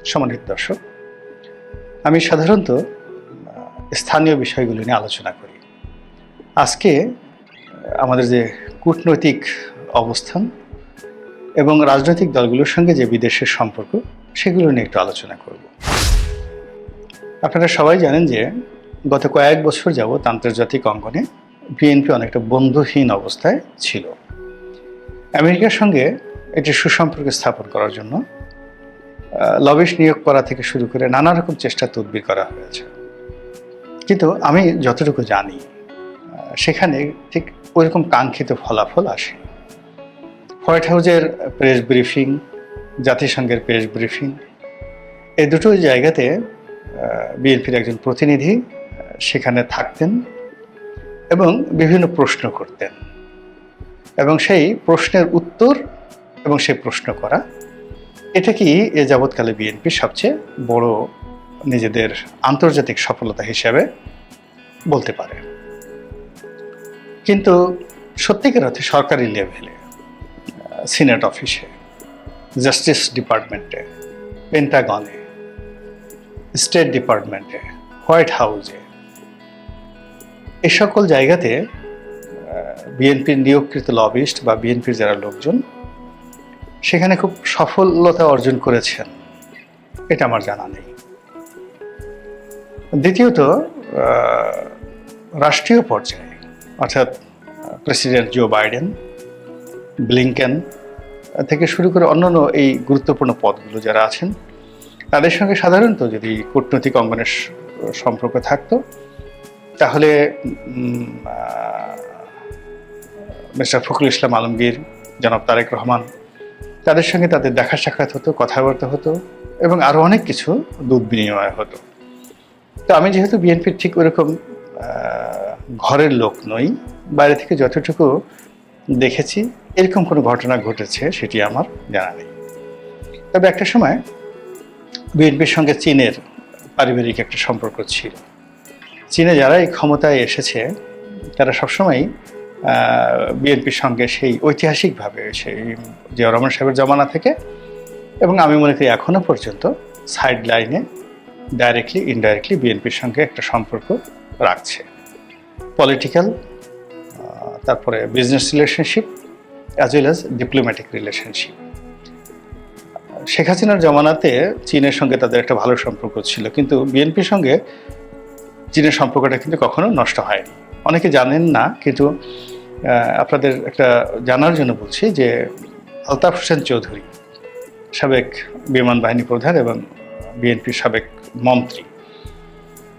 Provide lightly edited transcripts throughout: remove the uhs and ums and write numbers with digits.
সম্মানিত দর্শক, আমি সাধারণত স্থানীয় বিষয়গুলো নিয়ে আলোচনা করি। আজকে আমাদের যে কূটনৈতিক অবস্থান এবং রাজনৈতিক দলগুলোর সঙ্গে যে বিদেশের সম্পর্ক, সেগুলো নিয়ে একটু আলোচনা করব। আপনারা সবাই জানেন যে গত কয়েক বছর যাবৎ আন্তর্জাতিক অঙ্গনে বিএনপি অনেকটা বন্ধুহীন অবস্থায় ছিল। আমেরিকার সঙ্গে একটি সুসম্পর্ক স্থাপন করার জন্য লবিস্ট নিয়োগ করা থেকে শুরু করে নানা রকম চেষ্টা তদবির করা হয়েছে, কিন্তু আমি যতটুকু জানি সেখানে ঠিক ওইরকম কাঙ্ক্ষিত ফলাফল আসে। হোয়াইট হাউসের প্রেস ব্রিফিং, জাতিসংঘের প্রেস ব্রিফিং, এই দুটো জায়গাতে বিএনপির একজন প্রতিনিধি সেখানে থাকতেন এবং বিভিন্ন প্রশ্ন করতেন, এবং সেই প্রশ্নের উত্তর এবং সেই প্রশ্ন করা, এটা কি এ যাবৎকালে বিএনপির সবচেয়ে বড় নিজেদের আন্তর্জাতিক সফলতা হিসেবে বলতে পারে। কিন্তু সত্যিকার অর্থে সরকারি লেভেলে, সিনেট অফিসে, জাস্টিস ডিপার্টমেন্টে, পেন্টাগনে, স্টেট ডিপার্টমেন্টে, হোয়াইট হাউসে, এই সকল জায়গাতে বিএনপির নিয়োগকৃত লবিস্ট বা বিএনপির যারা লোকজন সেখানে খুব সফলতা অর্জন করেছেন, এটা আমার জানা নেই। দ্বিতীয়ত, রাষ্ট্রীয় পর্যায়ে অর্থাৎ প্রেসিডেন্ট জো বাইডেন, ব্লিংকেন থেকে শুরু করে অন্যান্য এই গুরুত্বপূর্ণ পদগুলো যারা আছেন, তাদের সঙ্গে সাধারণত যদি কূটনৈতিক অঙ্গনের সম্পর্ক থাকতো, তাহলে মিস্টার ফখরুল ইসলাম আলমগীর, জনাব তারেক রহমান, তাদের সঙ্গে তাদের দেখা সাক্ষাৎ হতো, কথাবার্তা হতো এবং আরও অনেক কিছু দুধ বিনিময় হতো। তো আমি যেহেতু বিএনপির ঠিক ওরকম ঘরের লোক নই, বাইরে থেকে যতটুকু দেখেছি এরকম কোনো ঘটনা ঘটেছে সেটি আমার জানা নেই। তবে একটা সময় বিএনপির সঙ্গে চীনের পারিবারিক একটা সম্পর্ক ছিল। চীনে যারা এই ক্ষমতায় এসেছে তারা সবসময় বিএনপির সঙ্গে সেই ঐতিহাসিকভাবে সেই জিয়াউর রহমান সাহেবের জমানা থেকে, এবং আমি মনে করি এখনও পর্যন্ত সাইড লাইনে ডাইরেক্টলি ইনডাইরেক্টলি বিএনপির সঙ্গে একটা সম্পর্ক রাখছে। পলিটিক্যাল, তারপরে business relationship, as well as diplomatic relationship. Sheikh হাসিনার জমানাতে চীনের সঙ্গে তাদের একটা ভালো সম্পর্ক ছিল, কিন্তু বিএনপির সঙ্গে চীনের সম্পর্কটা কিন্তু কখনো নষ্ট হয়নি। অনেকে জানেন না, কিন্তু আপনাদের একটা জানার জন্য বলছি যে আলতাফ হোসেন চৌধুরী, সাবেক বিমান বাহিনী প্রধান এবং বিএনপির সাবেক মন্ত্রী,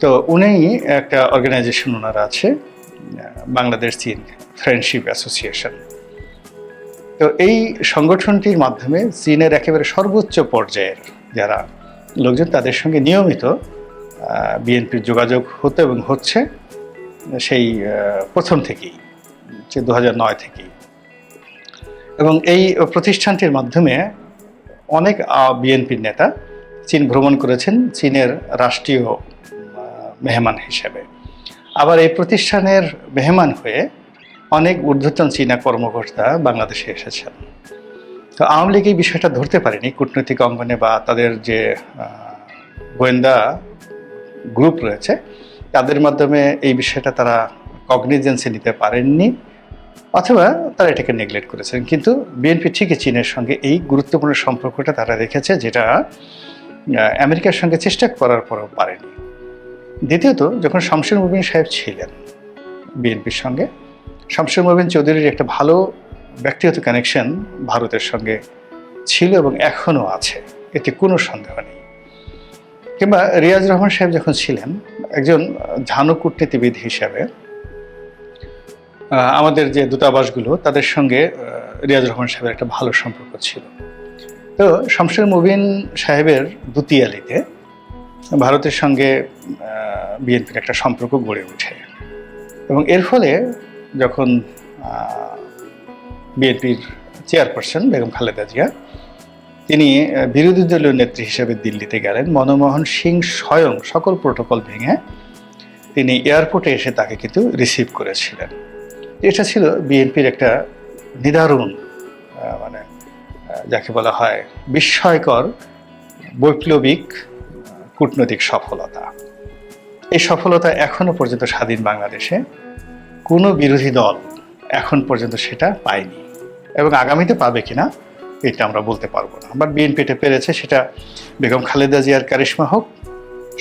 তো উনি একটা অর্গানাইজেশন ওনার আছে, বাংলাদেশ চীন ফ্রেন্ডশিপ অ্যাসোসিয়েশন। তো এই সংগঠনটির মাধ্যমে চীনের একেবারে সর্বোচ্চ পর্যায়ের যারা লোকজন, তাদের সঙ্গে নিয়মিত বিএনপির যোগাযোগ হতো এবং হচ্ছে সেই প্রথম থেকেই, যে 2009 থেকেই। এবং এই প্রতিষ্ঠানটির মাধ্যমে অনেক বিএনপির নেতা চীন ভ্রমণ করেছেন চীনের রাষ্ট্রীয় মেহমান হিসেবে। আবার এই প্রতিষ্ঠানের মেহমান হয়ে অনেক ঊর্ধ্বতন চীনা কর্মকর্তা বাংলাদেশে এসেছেন। তো আওয়ামী লীগ এই বিষয়টা ধরতে পারেনি কূটনৈতিক অঙ্গনে, বা তাদের যে গোয়েন্দা গ্রুপ রয়েছে তাদের মাধ্যমে এই বিষয়টা তারা কগনিজেন্সে নিতে পারেননি, অথবা তারা এটাকে নেগলেক্ট করেছেন। কিন্তু বিএনপি ঠিকই চীনের সঙ্গে এই গুরুত্বপূর্ণ সম্পর্কটা তারা রেখেছে, যেটা আমেরিকার সঙ্গে চেষ্টা করার পরেও পারেনি। দ্বিতীয়ত, যখন শামসুর মুবিন সাহেব ছিলেন বিএনপির সঙ্গে, শামসুর মুবিন চৌধুরীর একটা ভালো ব্যক্তিগত কানেকশন ভারতের সঙ্গে ছিল এবং এখনও আছে, এতে কোনো সন্দেহ নেই। কিংবা রিয়াজ রহমান সাহেব যখন ছিলেন একজন ঝানু কূটনীতিবিদ হিসাবে, আমাদের যে দূতাবাসগুলো তাদের সঙ্গে রিয়াজ রহমান সাহেবের একটা ভালো সম্পর্ক ছিল। তো শামসুর মুবিন সাহেবের দুতিয়ালিতে ভারতের সঙ্গে বিএনপির একটা সম্পর্ক গড়ে ওঠে, এবং এর ফলে যখন বিএনপির চেয়ারপারসন বেগম খালেদা জিয়া তিনি বিরোধী দলীয় নেত্রী হিসেবে দিল্লিতে গেলেন, মনমোহন সিং স্বয়ং সকল প্রোটোকল ভেঙে তিনি এয়ারপোর্টে এসে তাকে কিন্তু রিসিভ করেছিলেন। এটা ছিল বিএনপির একটা নিদারুণ, মানে যাকে বলা হয় বিস্ময়কর বৈপ্লবিক কূটনৈতিক সফলতা। এই সফলতা এখনো পর্যন্ত স্বাধীন বাংলাদেশে কোনো বিরোধী দল এখন পর্যন্ত সেটা পায়নি, এবং আগামীতে পাবে কিনা এটা আমরা বলতে পারবো না। বাট বিএনপি এটা পেরেছে, সেটা বেগম খালেদা জিয়ার কারিশমা হোক,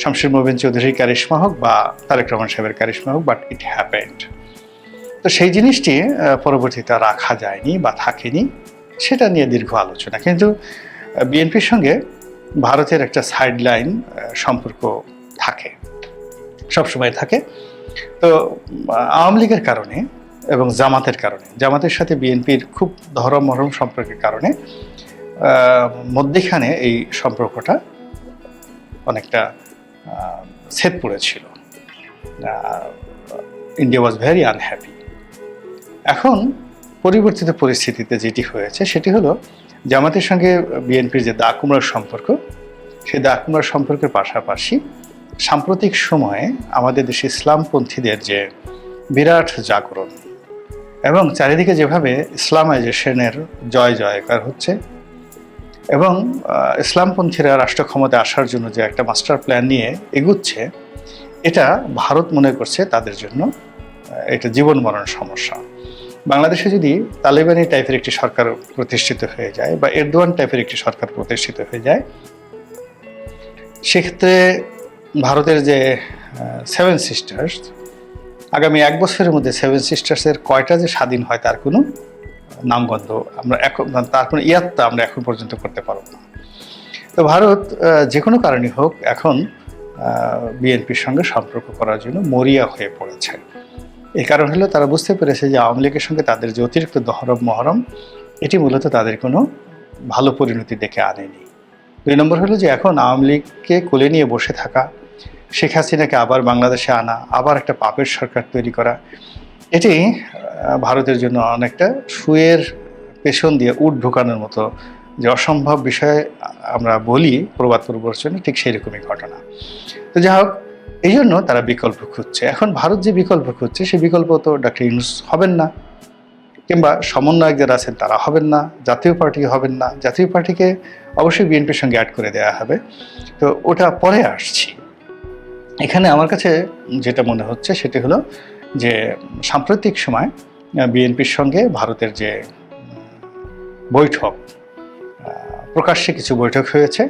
শামসুর মোবিন চৌধুরীর কারিশমা হোক, বা তারেক রহমান সাহেবের কারিশমা হোক, বাট ইট হ্যাপেন্ড। তো সেই জিনিসটি পরবর্তীতে রাখা যায়নি বা থাকেনি, সেটা নিয়ে দীর্ঘ আলোচনা। কিন্তু বিএনপির সঙ্গে ভারতের একটা সাইডলাইন সম্পর্ক থাকে, সবসময় থাকে। তো আওয়ামী লীগের কারণে এবং জামাতের কারণে, জামাতের সাথে বিএনপির খুব ধরম মরম সম্পর্কের কারণে মধ্যেখানে এই সম্পর্কটা অনেকটা ছেদ পড়েছিল। India was very unhappy. এখন পরিবর্তিত পরিস্থিতিতে যেটি হয়েছে সেটি হলো জামাতের সঙ্গে বিএনপির যে দা কুমড়ার সম্পর্ক, সেই দা কুমড়ার সম্পর্কের পাশাপাশি সাম্প্রতিক সময়ে আমাদের দেশে ইসলামপন্থীদের যে বিরাট জাগরণ এবং চারিদিকে যেভাবে ইসলামাইজেশনের জয় জয়কার হচ্ছে, এবং ইসলামপন্থীরা রাষ্ট্র ক্ষমতায় আসার জন্য যে একটা মাস্টার প্ল্যান নিয়ে এগুচ্ছে, এটা ভারত মনে করছে তাদের জন্য এটা জীবন মরণ সমস্যা। বাংলাদেশে যদি তালেবানি টাইপের একটি সরকার প্রতিষ্ঠিত হয়ে যায় বা এরদোয়ান টাইপের একটি সরকার প্রতিষ্ঠিত হয়ে যায়, সেক্ষেত্রে ভারতের যে সেভেন সিস্টার্স, আগামী 1 বছরের মধ্যে সেভেন সিস্টার্সের কয়টা যে স্বাধীন হয় তার কোনো নামগন্ধ আমরা এখন, তার কোনো ইয়াত্তা আমরা এখন পর্যন্ত করতে পারব না। তো ভারত যে কোনো কারণেই হোক এখন বিএনপির সঙ্গে সম্পর্ক করার জন্য মরিয়া হয়ে পড়েছে। এই কারণ হলো তারা বুঝতে পেরেছে যে আওয়ামী লীগের সঙ্গে তাদের যে অতিরিক্ত দহরম মহরম, এটি মূলত তাদের কোনো ভালো পরিণতি দেখে আনেনি। 2 নম্বর হলো যে এখন আওয়ামী লীগকে কোলে নিয়ে বসে থাকা, শেখ হাসিনাকে আবার বাংলাদেশে আনা, আবার একটা পাপের সরকার তৈরি করা, এটি ভারতের জন্য অনেকটা সুয়ের পেছন দিয়ে উট ঢোকানোর মতো যে অসম্ভব বিষয় আমরা বলি প্রবাদ প্রবচনে, ঠিক সেই রকমই ঘটনা। তো যাই হোক, এই জন্য তারা বিকল্প খুঁজছে। এখন ভারত যে বিকল্প খুঁজছে, সেই বিকল্প তো ডক্টর ইউনূস হবেন না, কিংবা সমন্বয়ক যারা আছেন তারা হবেন না, জাতীয় পার্টি হবেন না। জাতীয় পার্টিকে অবশ্যই বিএনপির সঙ্গে অ্যাড করে দেওয়া হবে, তো ওটা পরে আসছি। এখানে আমার কাছে যেটা মনে হচ্ছে সেটি হলো যে সাম্প্রতিক সময় বিএনপির সঙ্গে ভারতের যে বৈঠক, প্রকাশ্যে কিছু বৈঠক হয়েছে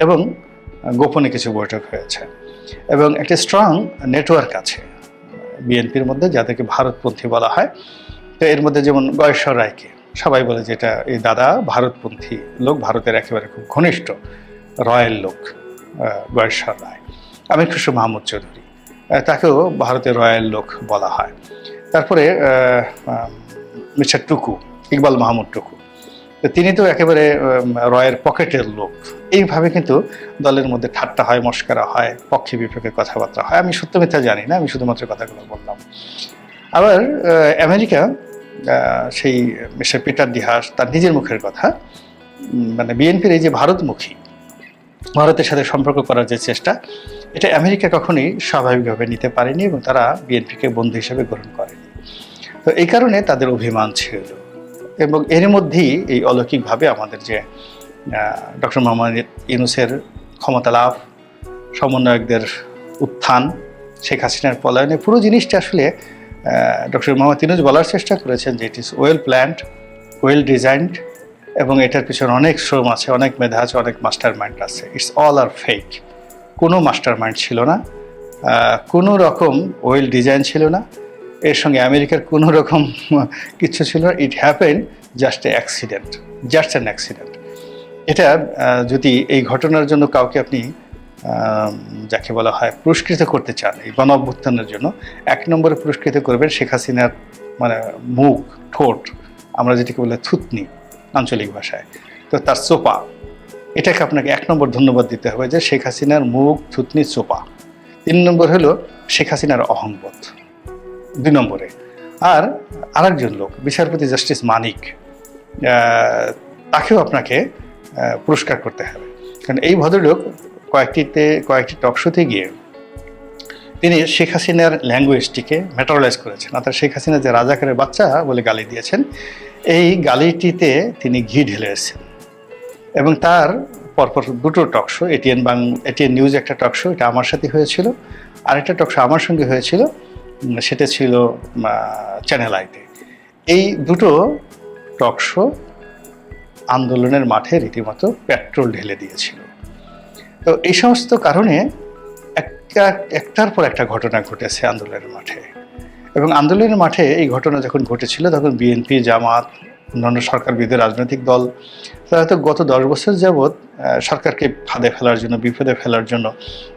এবং গোপনে কিছু বৈঠক হয়েছে, এবং একটা স্ট্রং নেটওয়ার্ক আছে বিএনপির মধ্যে যাদেরকে ভারতপন্থী বলা হয়। তো এর মধ্যে যেমন গয়েশ্বর রায়কে সবাই বলে যে এটা এই দাদা ভারতপন্থী লোক, ভারতের একেবারে খুব ঘনিষ্ঠ রয়্যাল লোক গয়েশ্বর রায়। আমির খুসরো মাহমুদ চৌধুরী, তাকেও ভারতের রয়্যাল লোক বলা হয়। তারপরে মিস্টার টুকু, ইকবাল মাহমুদ টুকু, তো তিনি তো একেবারে রয়ের পকেটের লোক। এইভাবে কিন্তু দলের মধ্যে ঠাট্টা হয়, মস্করা হয়, পক্ষে বিপক্ষে কথাবার্তা হয়। আমি সত্য মিথ্যা জানি না, আমি শুধুমাত্র কথাগুলো বললাম। আবার আমেরিকা, সেই মিস্টার পিটার ডিহাস তার নিজের মুখের কথা, মানে বিএনপির এই যে ভারতমুখী, ভারতের সাথে সম্পর্ক করার যে চেষ্টা, এটা আমেরিকা কখনোই স্বাভাবিকভাবে নিতে পারেনি এবং তারা বিএনপিকে বন্ধু হিসেবে গ্রহণ করেনি। তো এই কারণে তাদের অভিমান ছিল, এবং এর মধ্যেই এই অলৌকিকভাবে আমাদের যে ডক্টর মোহাম্মদ ইউনূসের ক্ষমতা লাভ, সমন্বয়কদের উত্থান, শেখ হাসিনার পলায়নে, পুরো জিনিসটা আসলে ডক্টর মোহাম্মদ ইউনূস বলার চেষ্টা করেছেন যে it is well planned, well designed, এবং এটার পিছনে অনেক শ্রম আছে, অনেক মেধা আছে, অনেক মাস্টার মাইন্ড আছে। It's all are fake. কোনো মাস্টার মাইন্ড ছিল না, কোনো রকম ওয়েল ডিজাইন ছিল না, এর সঙ্গে আমেরিকার কোনো রকম কিছু ছিল না। It happen just a accident, just an accident. এটা যদি এই ঘটনার জন্য কাউকে আপনি যাকে বলা হয় পুরস্কৃত করতে চান এই গণ অভ্যুত্থানের জন্য, 1 নম্বরে পুরস্কৃত করবেন শেখ হাসিনার মানে মুখ, ঠোঁট, আমরা যেটাকে বলে থুতনি আঞ্চলিক ভাষায়, তো তার চোপা, এটাকে আপনাকে 1 নম্বর ধন্যবাদ দিতে হবে যে শেখ হাসিনার মুখ, থুতনি, চোপা। 3 নম্বর হলো শেখ হাসিনার অহংবোধ 2 নম্বরে। আর আরেকজন লোক বিচারপতি জাস্টিস মানিক, তাকেও আপনাকে পুরস্কার করতে হবে, কারণ এই ভদ্রলোক কয়েকটি টক শোতে গিয়ে তিনি শেখ হাসিনার ল্যাঙ্গুয়েজটিকে ম্যাটারালাইজ করেছেন, অর্থাৎ শেখ হাসিনা যে রাজাকারের বাচ্চা বলে গালি দিয়েছেন, এই গালিটিতে তিনি ঘি ঢেলে এসেছেন এবং তার পরপর দুটো টক শো, এটিএন নিউজ একটা টক শো, এটা আমার সাথে হয়েছিল, আরেকটা টক শো আমার সঙ্গে হয়েছিল, সেটা ছিল চ্যানেল আইতে। এই দুটো টক শো আন্দোলনের মাঠে রীতিমতো পেট্রোল ঢেলে দিয়েছিল। তো এই সমস্ত কারণে একটার পর একটা ঘটনা ঘটেছে আন্দোলনের মাঠে, এবং আন্দোলনের মাঠে এই ঘটনা যখন ঘটেছিল তখন বিএনপি, জামাত, অন্যান্য সরকার বিরোধী রাজনৈতিক দল তারা হয়তো গত 10 বছর যাবৎ সরকারকে ফাঁদে ফেলার জন্য, বিপদে ফেলার জন্য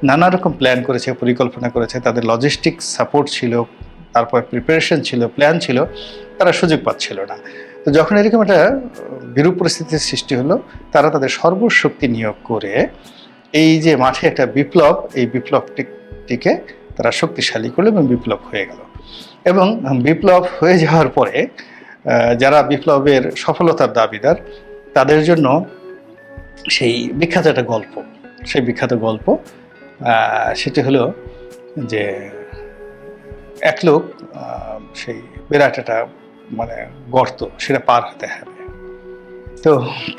নানা রকম প্ল্যান করেছে, পরিকল্পনা করেছে, তাদের লজিস্টিক সাপোর্ট ছিল, তারপর প্রিপারেশন ছিল, প্ল্যান ছিল, তারা সুযোগ পাচ্ছিল না। তো যখন এরকম একটা বিরূপ পরিস্থিতির সৃষ্টি হলো, তারা তাদের সর্বশক্তি নিয়োগ করে এই যে মাঠে একটা বিপ্লব, এই বিপ্লবটিকে তারা শক্তিশালী করলো এবং বিপ্লব হয়ে গেল। এবং বিপ্লব হয়ে যাওয়ার পরে যারা বিপ্লবের সফলতার দাবিদার, তাদের জন্য সেই বিখ্যাত একটা গল্প, সেই বিখ্যাত গল্প সেটি হলো যে এক লোক সেই বিরাট একটা মানে গর্ত, সেটা পার হতে হবে। তো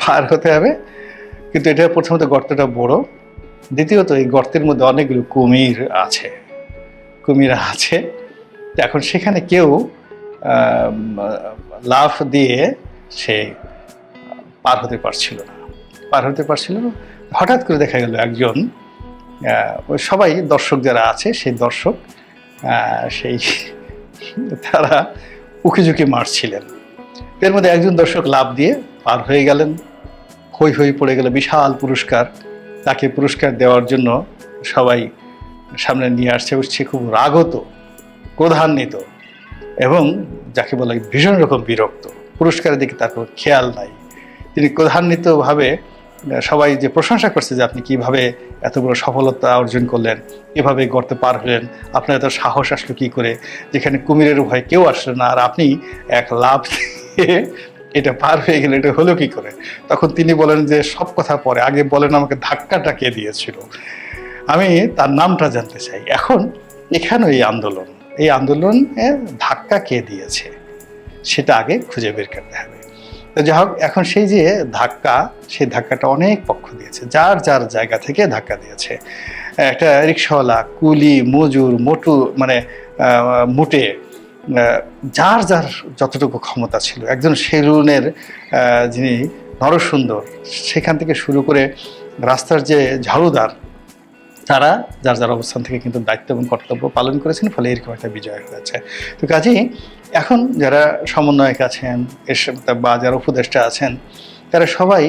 পার হতে হবে, কিন্তু এটা প্রথমত গর্তটা বড়, দ্বিতীয়ত এই গর্তের মধ্যে অনেকগুলো কুমির আছে। এখন সেখানে কেউ লাফ দিয়ে সে পার হতে পারছিল না। হঠাৎ করে দেখা গেল একজন, সবাই দর্শক যারা আছে সেই দর্শক সেই তারা উকিঝুঁকি মারছিলেন। এর মধ্যে একজন দর্শক লাফ দিয়ে পার হয়ে গেলেন, হই হই পড়ে গেল, বিশাল পুরস্কার। তাকে পুরস্কার দেওয়ার জন্য সবাই সামনে নিয়ে আসছে, সে খুব রাগত, ক্রোধান্বিত এবং যাকে বলা ভীষণ রকম বিরক্ত। পুরস্কারের দিকে তার কোনো খেয়াল নাই। তিনি ক্রোধান্বিতভাবে সবাই যে প্রশংসা করছে যে আপনি কিভাবে এত বড় সফলতা অর্জন করলেন, এভাবে গর্তে পার হলেন, আপনার এত সাহস আসলো কি করে, যেখানে কুমিরের ভয় কেউ আসলো না, আর আপনি এক লাফ দিয়ে এটা পার হয়ে গেলে, এটা হলো কি করে? তখন তিনি বলেন যে সব কথা পরে, আগে বলেন আমাকে ধাক্কাটা কে দিয়েছিল, আমি তার নামটা জানতে চাই। এখন এখানে এই আন্দোলনে ধাক্কা কে দিয়েছে সেটা আগে খুঁজে বের করতে হবে। তো যাই হোক, এখন সেই যে ধাক্কা, সেই ধাক্কাটা অনেক পক্ষ দিয়েছে, যার যার জায়গা থেকে ধাক্কা দিয়েছে। একটা রিক্সাওয়ালা, কুলি, মজুর, মুটে, যার যার যতটুকু ক্ষমতা ছিল, একজন সেলুনের যিনি নরসুন্দর, সেখান থেকে শুরু করে রাস্তার যে ঝাড়ুদার, তারা যার যার অবস্থান থেকে কিন্তু দায়িত্ব এবং কর্তব্য পালন করেছেন, ফলে এরকম একটা বিজয় হয়েছে। তো কাজেই এখন যারা সমন্বয়ক আছেন বা যারা উপদেষ্টা আছেন, তারা সবাই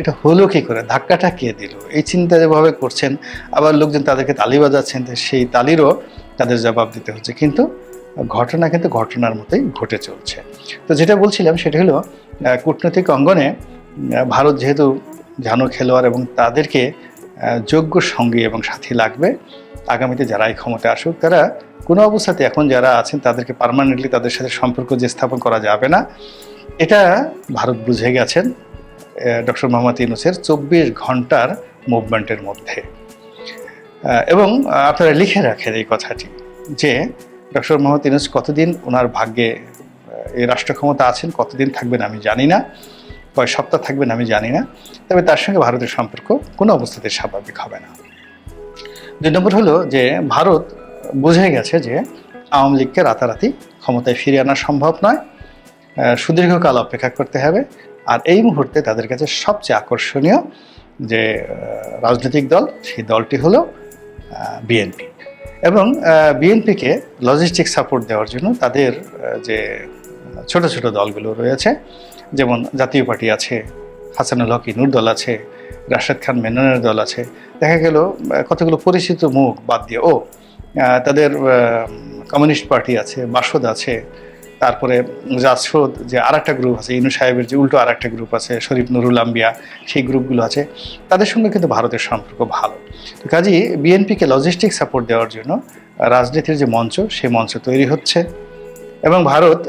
এটা হলো কি করে, ধাক্কাটা কে দিল, এই চিন্তা যেভাবে করছেন, আবার লোকজন তাদেরকে তালি বাজাচ্ছেন, সেই তালিরও তাদের জবাব দিতে হচ্ছে। কিন্তু ঘটনা কিন্তু ঘটনার মতোই ঘটে চলছে। তো যেটা বলছিলাম সেটা হলো, কূটনৈতিক অঙ্গনে ভারত যেহেতু জানো খেলোয়াড়, এবং তাদেরকে যোগ্য সঙ্গী এবং সাথী লাগবে। আগামীতে যারাই ক্ষমতায় আসুক, তারা কোনো অবস্থাতে এখন যারা আছেন তাদেরকে পার্মানেন্টলি তাদের সাথে সম্পর্ক যে স্থাপন করা যাবে না, এটা ভারত বুঝে গেছেন ডক্টর মোহাম্মদ ইউনূসের 24 ঘন্টার মুভমেন্টের মধ্যে। এবং আপনারা লিখে রাখেন এই কথাটি যে ডক্টর মোহাম্মদ ইউনূস কতদিন ওনার ভাগ্যে এই রাষ্ট্র ক্ষমতা আছেন, কতদিন থাকবেন আমি জানি না, কয় সপ্তাহ থাকবেন আমি জানি না, তবে তার সঙ্গে ভারতের সম্পর্ক কোনো অবস্থাতে স্বাভাবিক হবে না। 2 নম্বর হলো যে ভারত বুঝে গেছে যে আওয়ামী লীগকে রাতারাতি ক্ষমতায় ফিরিয়ে আনা সম্ভব নয়, সুদীর্ঘকাল অপেক্ষা করতে হবে। আর এই মুহূর্তে তাদের কাছে সবচেয়ে আকর্ষণীয় যে রাজনৈতিক দল, সেই দলটি হলো বিএনপি। এবং বিএনপিকে লজিস্টিক সাপোর্ট দেওয়ার জন্য তাদের যে ছোট ছোট দলগুলো রয়েছে, যেমন জাতীয় পার্টি আছে, হাসানুল হক ইনুর দল আছে, রাশেদ খান মেননের দল আছে, দেখা গেল কতগুলো পরিচিত মুখ বাদ দিয়ে তাদের কমিউনিস্ট পার্টি আছে, বাসদ আছে, তারপরে জাসদ যে আর একটা গ্রুপ আছে, ইনু সাহেবের যে উল্টো আর একটা গ্রুপ আছে, শরীফ নুরুল আম্বিয়া, সেই গ্রুপগুলো আছে, তাদের সঙ্গে কিন্তু ভারতের সম্পর্ক ভালো। তো কাজেই বিএনপিকে লজিস্টিক সাপোর্ট দেওয়ার জন্য রাজনীতির যে মঞ্চ, সেই মঞ্চ তৈরি হচ্ছে, এবং ভারত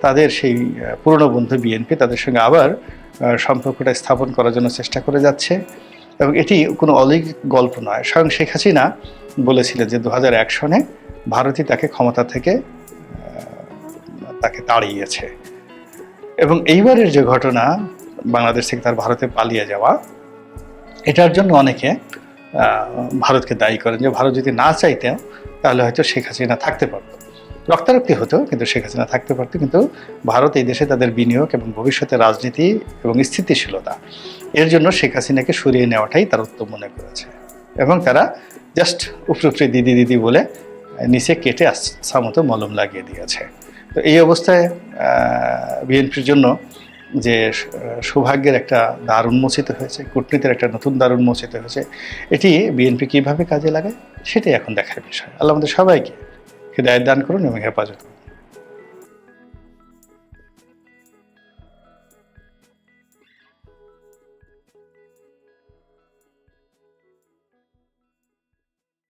তাদের সেই পুরনো বন্ধু বিএনপি, তাদের সঙ্গে আবার সম্পর্কটা স্থাপন করার জন্য চেষ্টা করে যাচ্ছে। এবং এটি কোনো অলৌকিক গল্প নয়, স্বয়ং শেখ হাসিনা বলেছিলেন যে 2001 সনে ভারতই তাকে ক্ষমতা থেকে তাকে তাড়িয়েছে। এবং এইবারের যে ঘটনা, বাংলাদেশ থেকে তার ভারতে পালিয়ে যাওয়া, এটার জন্য অনেকে ভারতকে দায়ী করেন যে ভারত যদি না চাইতেও তাহলে হয়তো শেখ হাসিনা থাকতে পারতো, রক্তারক্তি হতো কিন্তু শেখ হাসিনা থাকতে পারতো। কিন্তু ভারত এই দেশে তাদের বিনিয়োগ এবং ভবিষ্যতের রাজনীতি এবং স্থিতিশীলতা এর জন্য শেখ হাসিনাকে সরিয়ে নেওয়াটাই তারা উত্তম মনে করেছে, এবং তারা জাস্ট উপরে দিদি দিদি বলে নিচে কেটে আচ্ছা মতো মলম লাগিয়ে দিয়েছে। তো এই অবস্থায় বিএনপির জন্য যে সৌভাগ্যের একটা দ্বার উন্মোচিত হয়েছে, কূটনীতির একটা নতুন দ্বার উন্মোচিত হয়েছে, এটি বিএনপি কীভাবে কাজে লাগায় সেটাই এখন দেখার বিষয়। আল্লাহ আমাদের সবাইকে হিদায়াত দান করুন এবং হেফাজত করুন।